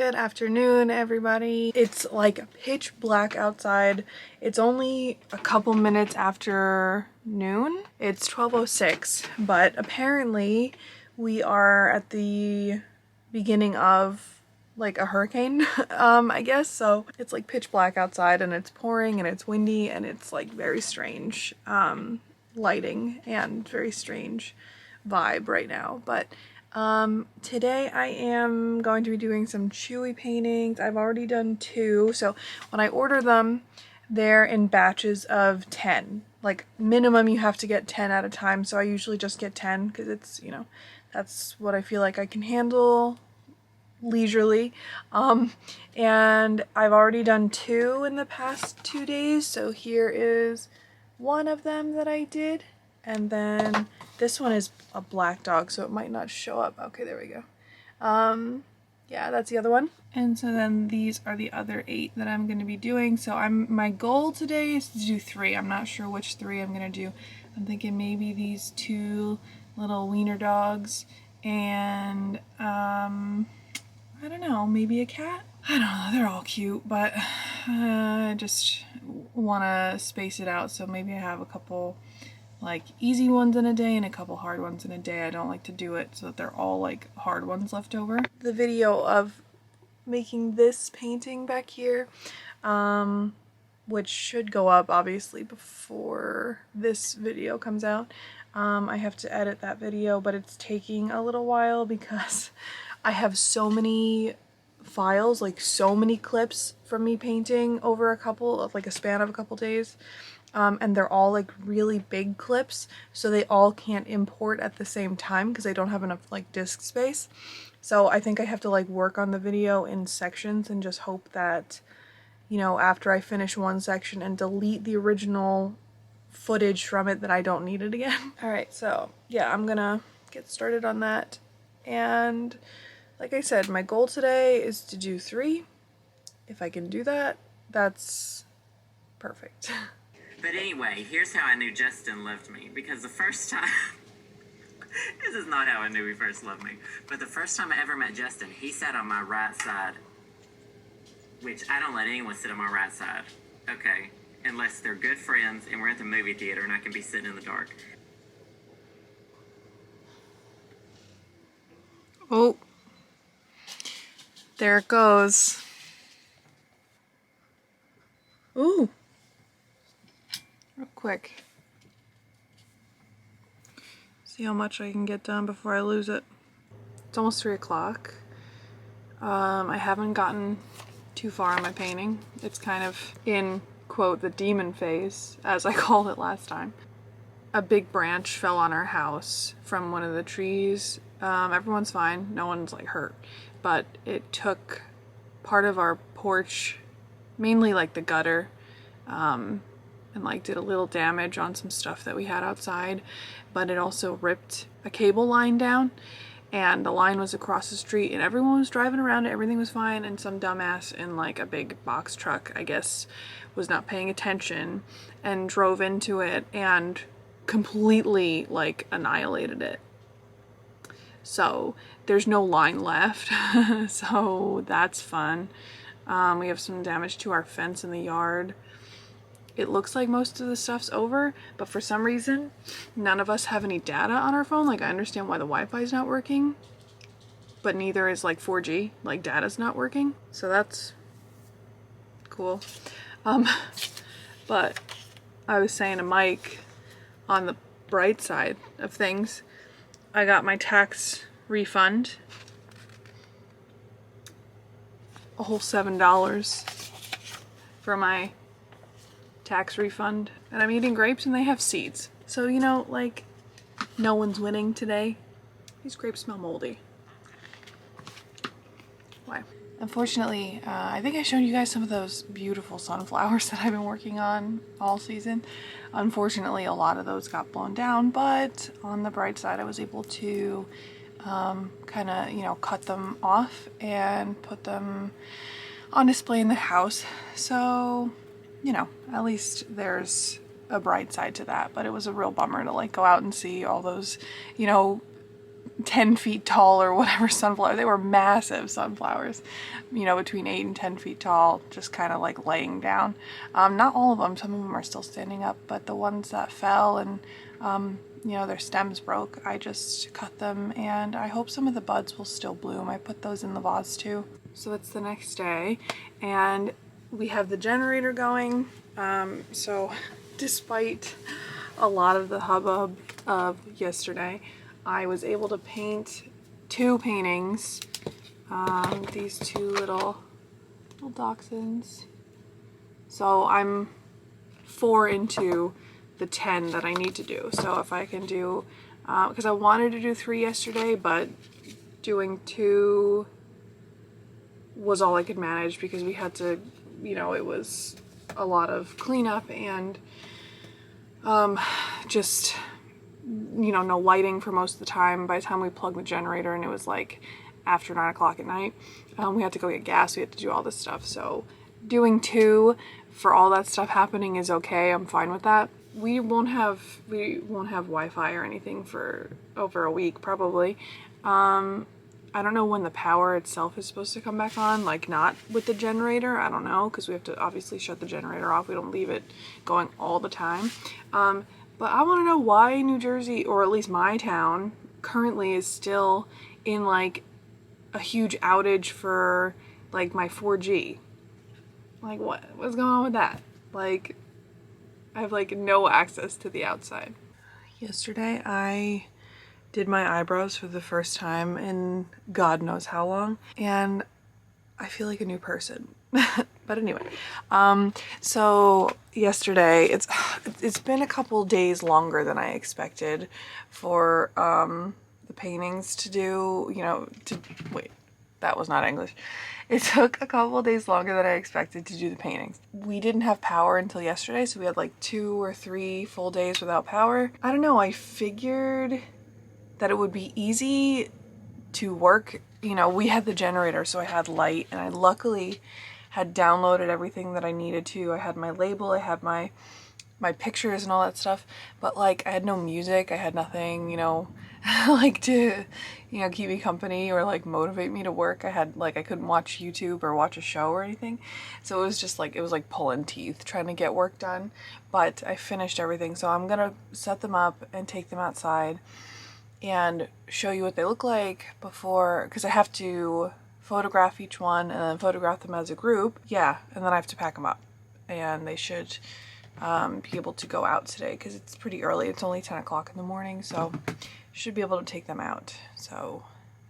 Good afternoon, everybody. It's like pitch black outside. It's only a couple minutes after noon. It's 12:06, but apparently we are at the beginning of like a hurricane, I guess. So it's like pitch black outside and it's pouring and it's windy and it's like very strange lighting and very strange vibe right now. But today I am going to be doing some Chewy paintings. I've already done 2. So when I order them, they're in batches of 10. Like minimum you have to get 10 at a time. So I usually just get 10 because it's, you know, that's what I feel like I can handle leisurely. And I've already done 2 in the past 2 days. So here is one of them that I did. And then this one is a black dog, so it might not show up. Okay, there we go. Yeah, that's the other one. And so then these are the other 8 that I'm going to be doing. So my goal today is to do 3. I'm not sure which 3 I'm going to do. I'm thinking maybe these 2 little wiener dogs and I don't know, maybe a cat? I don't know, they're all cute, but I just want to space it out. So maybe I have a couple like easy ones in a day and a couple hard ones in a day. I don't like to do it so that they're all like hard ones left over. The video of making this painting back here, which should go up obviously before this video comes out. I have to edit that video, but it's taking a little while because I have so many files, like so many clips from me painting over a span of a couple days. And they're all like really big clips, so they all can't import at the same time because I don't have enough like disk space. So I think I have to like work on the video in sections and just hope that, you know, after I finish one section and delete the original footage from it, that I don't need it again. Alright, so yeah, I'm gonna get started on that. And like I said, my goal today is to do 3. If I can do that, that's perfect. But anyway, here's how I knew Justin loved me. Because the first time, this is not how I knew he first loved me, but the first time I ever met Justin, he sat on my right side, which I don't let anyone sit on my right side, okay? Unless they're good friends and we're at the movie theater and I can be sitting in the dark. Oh, there it goes. Ooh. Real quick. See how much I can get done before I lose it. It's almost 3 o'clock. I haven't gotten too far on my painting. It's kind of in, quote, the demon phase, as I called it last time. A big branch fell on our house from one of the trees. Everyone's fine. No one's like hurt. But it took part of our porch, mainly like the gutter, and like did a little damage on some stuff that we had outside, but it also ripped a cable line down, and the line was across the street and everyone was driving around it, everything was fine, and some dumbass in like a big box truck, I guess, was not paying attention and drove into it and completely like annihilated it. So there's no line left. So that's fun. We have some damage to our fence in the yard. It looks like most of the stuff's over, but for some reason, none of us have any data on our phone. Like, I understand why the Wi-Fi is not working, but neither is like 4G. Like, data's not working. So that's cool. But I was saying to Mike, on the bright side of things, I got my tax refund. A whole $7 for my tax refund, and I'm eating grapes and they have seeds, so you know, like, no one's winning today. These grapes smell moldy. Why? Unfortunately, I think I showed you guys some of those beautiful sunflowers that I've been working on all season. Unfortunately, a lot of those got blown down, but on the bright side, I was able to kind of, you know, cut them off and put them on display in the house. So, you know, at least there's a bright side to that. But it was a real bummer to like go out and see all those, you know, 10 feet tall or whatever sunflower. They were massive sunflowers, you know, between 8 and 10 feet tall, just kind of like laying down. Not all of them, some of them are still standing up, but the ones that fell and, you know, their stems broke, I just cut them, and I hope some of the buds will still bloom. I put those in the vase too. So it's the next day, and we have the generator going. So despite a lot of the hubbub of yesterday, I was able to paint 2 paintings. These 2 little dachshunds. So I'm 4 into the 10 that I need to do. So if I can do, because I wanted to do 3 yesterday, but doing 2 was all I could manage because we had to, you know, it was a lot of cleanup and just, you know, no lighting for most of the time. By the time we plugged the generator, and it was like after 9 o'clock at night, we had to go get gas, we had to do all this stuff. So doing 2 for all that stuff happening is okay. I'm fine with that. We won't have Wi-Fi or anything for over a week probably. I don't know when the power itself is supposed to come back on, like not with the generator. I don't know, because we have to obviously shut the generator off. We don't leave it going all the time. But I want to know why New Jersey, or at least my town, currently is still in like a huge outage for like my 4G. Like what's going on with that? Like I have like no access to the outside. Yesterday I did my eyebrows for the first time in God knows how long, and I feel like a new person. But anyway, so yesterday, it's been a couple days longer than I expected for the paintings to do, you know, wait, that was not English. It took a couple days longer than I expected to do the paintings. We didn't have power until yesterday, so we had like 2 or 3 full days without power. I don't know, I figured that it would be easy to work. You know, we had the generator, so I had light, and I luckily had downloaded everything that I needed to. I had my label, I had my pictures and all that stuff, but like I had no music, I had nothing, you know, like to, you know, keep me company or like motivate me to work. I couldn't watch YouTube or watch a show or anything. So it was just like, it was like pulling teeth trying to get work done, but I finished everything. So I'm gonna set them up and take them outside and show you what they look like before, because I have to photograph each one and then photograph them as a group. Yeah, and then I have to pack them up, and they should be able to go out today because it's pretty early. It's only 10 o'clock in the morning, so should be able to take them out. So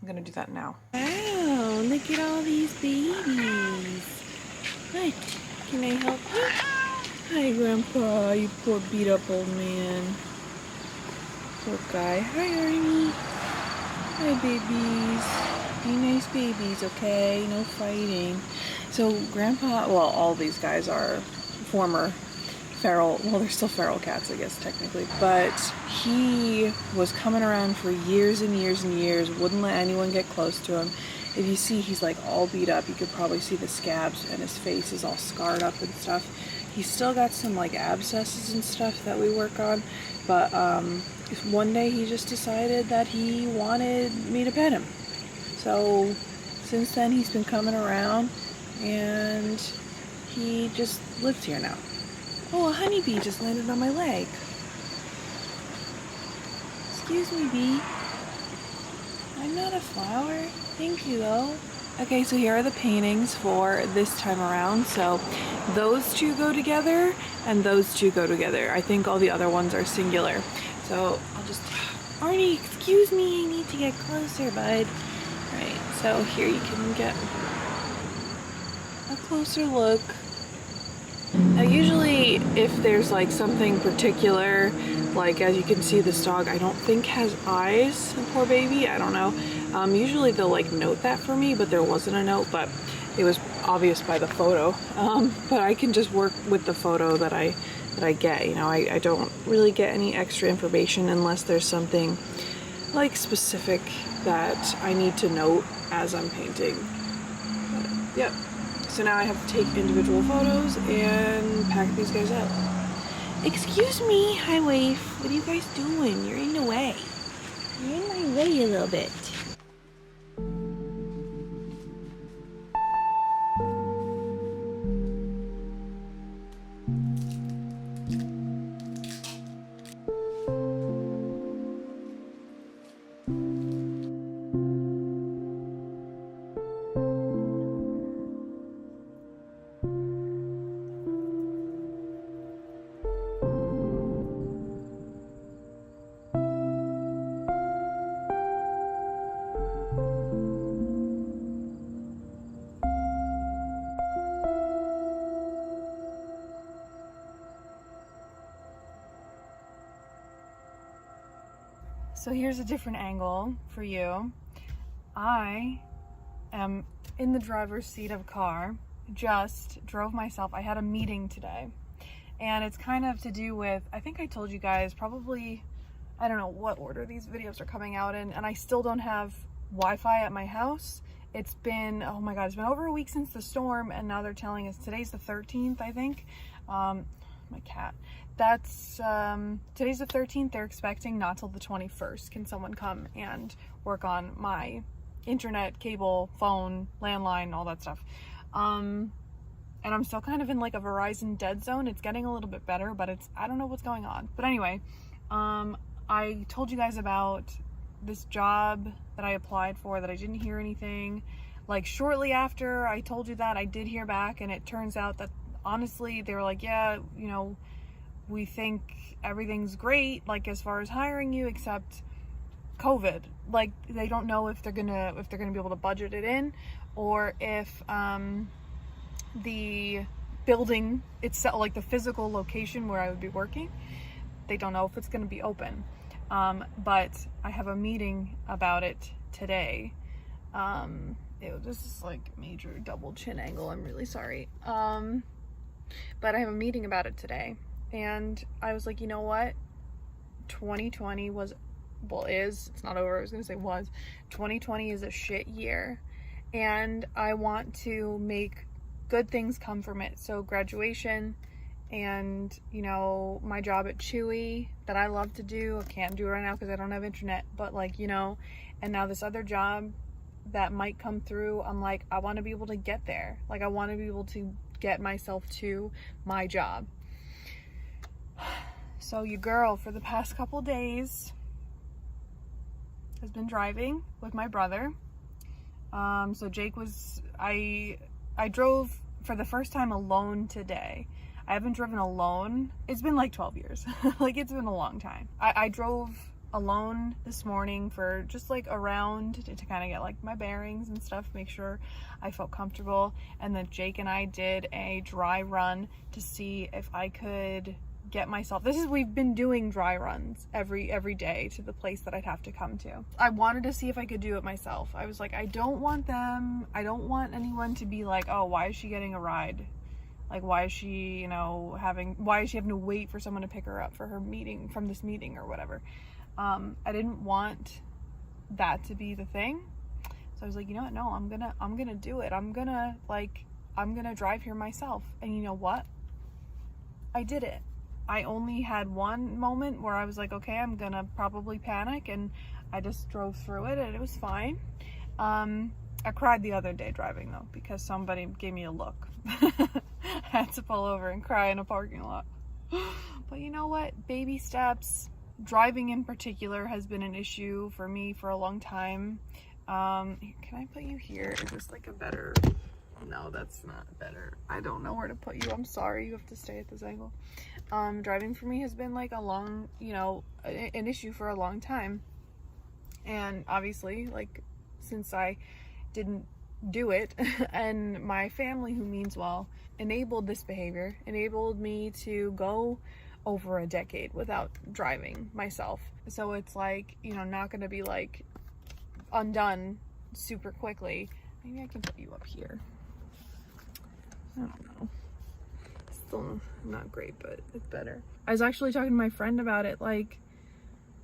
I'm gonna do that now. Wow, look at all these babies. Hi, can I help you? Hi, Grandpa, you poor beat up old man. Poor guy. Hi, Arnie. Hi, babies. Be nice babies, okay? No fighting. So Grandpa, well, all these guys are former feral, well, they're still feral cats, I guess, technically, but he was coming around for years and years and years, wouldn't let anyone get close to him. If you see, he's like all beat up. You could probably see the scabs, and his face is all scarred up and stuff. He's still got some like abscesses and stuff that we work on, but one day he just decided that he wanted me to pet him. So since then he's been coming around, and he just lives here now. Oh, a honeybee just landed on my leg. Excuse me, bee. I'm not a flower. Thank you, though. Okay, so here are the paintings for this time around. So those 2 go together, and those 2 go together. I think all the other ones are singular. So I'll just... Arnie, excuse me, I need to get closer, bud. Alright, so here you can get a closer look. Now usually if there's like something particular, like as you can see this dog I don't think has eyes, the poor baby, I don't know. Usually they'll like note that for me, but there wasn't a note, but it was obvious by the photo. But I can just work with the photo that I get, you know. I don't really get any extra information unless there's something like specific that I need to note as I'm painting. But, yep. So now I have to take individual photos and pack these guys up. Excuse me, hi wife. What are you guys doing? You're in the way. You're in my way a little bit. So here's a different angle for you. I am in the driver's seat of a car, just drove myself. I had a meeting today, and it's kind of to do with, I think I told you guys probably, I don't know what order these videos are coming out in, and I still don't have Wi-Fi at my house. It's been, oh my God, it's been over a week since the storm, and now they're telling us today's the 13th, I think. My cat. That's, today's the 13th. They're expecting not till the 21st. Can someone come and work on my internet, cable, phone, landline, all that stuff? And I'm still kind of in like a Verizon dead zone. It's getting a little bit better, but I don't know what's going on. But anyway, I told you guys about this job that I applied for that I didn't hear anything. Like shortly after I told you that, I did hear back, and it turns out that honestly, they were like, yeah, you know, we think everything's great, like as far as hiring you, except COVID. Like they don't know if they're gonna be able to budget it in, or if the building itself, like the physical location where I would be working, they don't know if it's gonna be open. But I have a meeting about it today. This is like major double chin angle. I'm really sorry. But I have a meeting about it today, and I was like, you know what? 2020 was, well, it's not over. I was gonna say was. 2020 is a shit year, and I want to make good things come from it. So graduation, and you know, my job at Chewy that I love to do. I can't do it right now because I don't have internet, but like, you know, and now this other job that might come through, I'm like, I want to be able to get there. Like I want to be able to get myself to my job. So your girl for the past couple days has been driving with my brother. So Jake was, I drove for the first time alone today. I haven't driven alone. It's been like 12 years. Like it's been a long time. I drove alone this morning for just like around to kind of get like my bearings and stuff, make sure I felt comfortable. And then Jake and I did a dry run to see if I could get myself, we've been doing dry runs every day to the place that I'd have to come to. I wanted to see if I could do it myself. I was like, I don't want anyone to be like, oh, why is she getting a ride? Like, why is she, you know, why is she having to wait for someone to pick her up for her meeting, from this meeting or whatever? I didn't want that to be the thing. So I was like, you know what? No, I'm gonna do it. I'm gonna drive here myself. And you know what? I did it. I only had one moment where I was like, okay, I'm gonna probably panic, and I just drove through it and it was fine. I cried the other day driving though, because somebody gave me a look. I had to pull over and cry in a parking lot. But you know what? Baby steps. Driving in particular has been an issue for me for a long time. Can I put you here? Is this like a better? No, that's not better. I don't know where to put you. I'm sorry. You have to stay at this angle. Driving for me has been like a long, you know, an issue for a long time. And obviously, like, since I didn't do it, and my family, who means well, enabled this behavior, enabled me to go over a decade without driving myself. So it's like, you know, not gonna be like undone super quickly. Maybe I can put you up here. I don't know. Still not great, but it's better. I was actually talking to my friend about it. Like,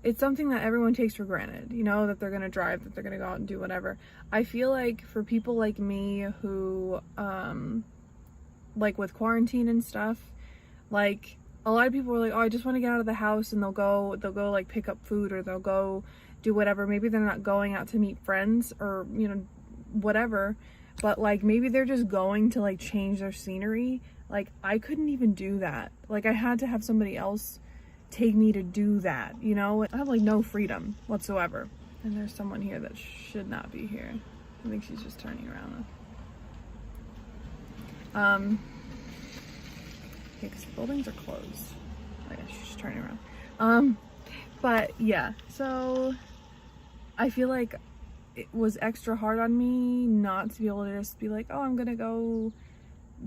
it's something that everyone takes for granted, you know, that they're gonna drive, that they're gonna go out and do whatever. I feel like for people like me who, like with quarantine and stuff, like a lot of people were like, oh, I just want to get out of the house, and they'll go like pick up food, or they'll go do whatever. Maybe they're not going out to meet friends or, you know, whatever, but like maybe they're just going to like change their scenery. Like I couldn't even do that. Like I had to have somebody else take me to do that, you know? I have like no freedom whatsoever. And there's someone here that should not be here. I think she's just turning around though. Yeah, because the buildings are closed. I guess she's just turning around. But yeah, so I feel like it was extra hard on me not to be able to just be like, oh, I'm gonna go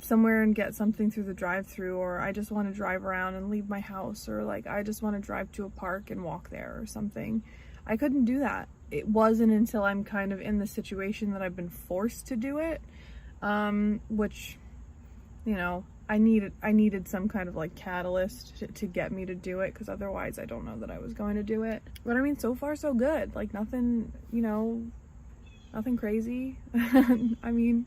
somewhere and get something through the drive-through, or I just want to drive around and leave my house, or like I just want to drive to a park and walk there or something. I couldn't do that. It wasn't until I'm kind of in the situation that I've been forced to do it, which, you know, I needed some kind of like catalyst to get me to do it, because otherwise I don't know that I was going to do it. But I mean, so far so good. Like nothing, you know, nothing crazy. I mean,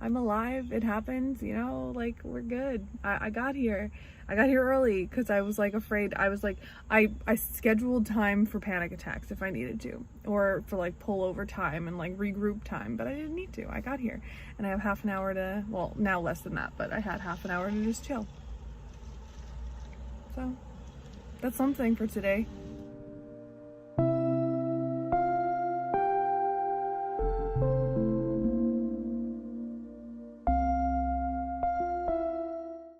I'm alive. It happens, you know, like we're good. I got here early because I was like afraid. I was like, I scheduled time for panic attacks if I needed to, or for like pullover time and like regroup time, but I didn't need to. I got here and I have half an hour to, well, now less than that, but I had half an hour to just chill. So that's something for today.